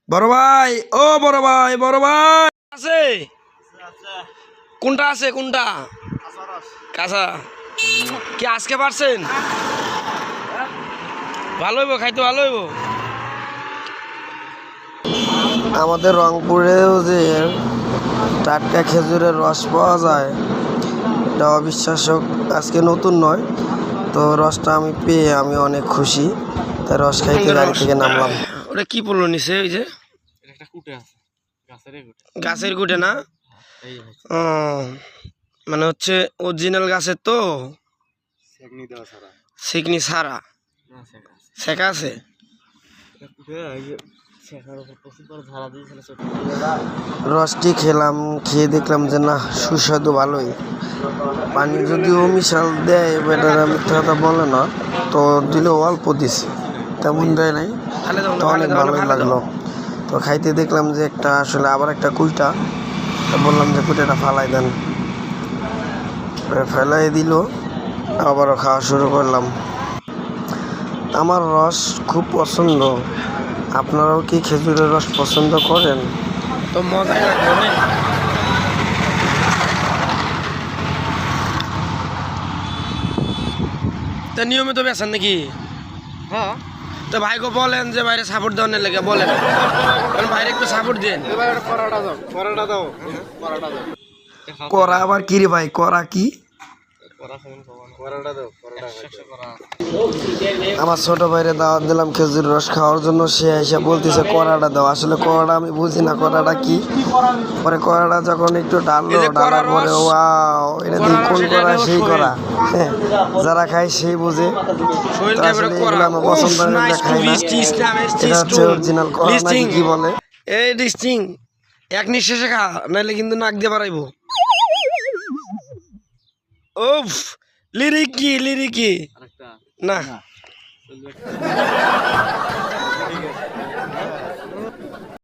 বড় ভাই, ও বড় ভাই, বড় ভাই আছে কোনটা আছে কোনটা? কাঁচা কি আজকে পারছেন? ভালো হইব, খাইতে ভালো হইব। আমাদের রংপুরেও যে টাটকা খেজুরের রস পাওয়া যায়, এটা অবিশ্বাস্য। আজকে নতুন নয়, তো রসটা আমি পেয়ে আমি অনেক খুশি, তাই রস খাইতে গাড়ি থেকে নামলাম। ওটা কি পড়লো নিচে? ওই যে গাছের গুটে না? ও মানে হচ্ছে অরিজিনাল গাছের তো, সেকনি ছাড়া শেখা আছে। রসটি খেলাম, খেয়ে দেখলাম যে না, সুস্বাদু ভালোই। পানি যদিও মিশাল দেয়, বেটারা মিথ্যা কথা বলে না, তো দিলেও অল্প দিছে, তেমন দেয় নাই, তো অনেক ভালোই লাগলো। তো খাইতে দেখলাম যে একটা আসলে আবার একটা কুইটা, তো বললাম যে কুইটাটা ফালাই দেন, ফেলাই দিল, আবারও খাওয়া শুরু করলাম। আমার রস খুব পছন্দ, আপনারাও কি খেজুরের রস পছন্দ করেন? তো মজাই লাগবে অনেক। তা নিয়মিত বেছেন নাকি? হ্যাঁ, তো ভাইকে বলেন যে বাইরে সাপোর্ট দেওয়ার লেগে বলেন, বাইরে একটু সাপোর্ট দেন। করা আবার কি রে ভাই, করা কি? আমার ছোট ভাইরে দাওয়াত দিলাম খেজুর রস খাওয়ার জন্য, সে এসে বলতেছে কড়াটা দাও। আসলে কড়াটা আমি বুঝি না, কড়াটা কি। পরে কড়াটা যখন একটু ডাললো, ডালার পরে ওয়াও, এটা দিয়ে কোন করা সেই করা, যারা খায় সেই বুঝে। আসলে এগুলো আমার পছন্দ, খাই না। এটা হচ্ছে অরিজিনাল কড়া নাকি কি বলে। এই ডিস্টিং এক নিঃশ্বাসে খা, নাইলে কিন্তু নাক দিয়ে বাড়াইবো। ওফ, লিরিকি না।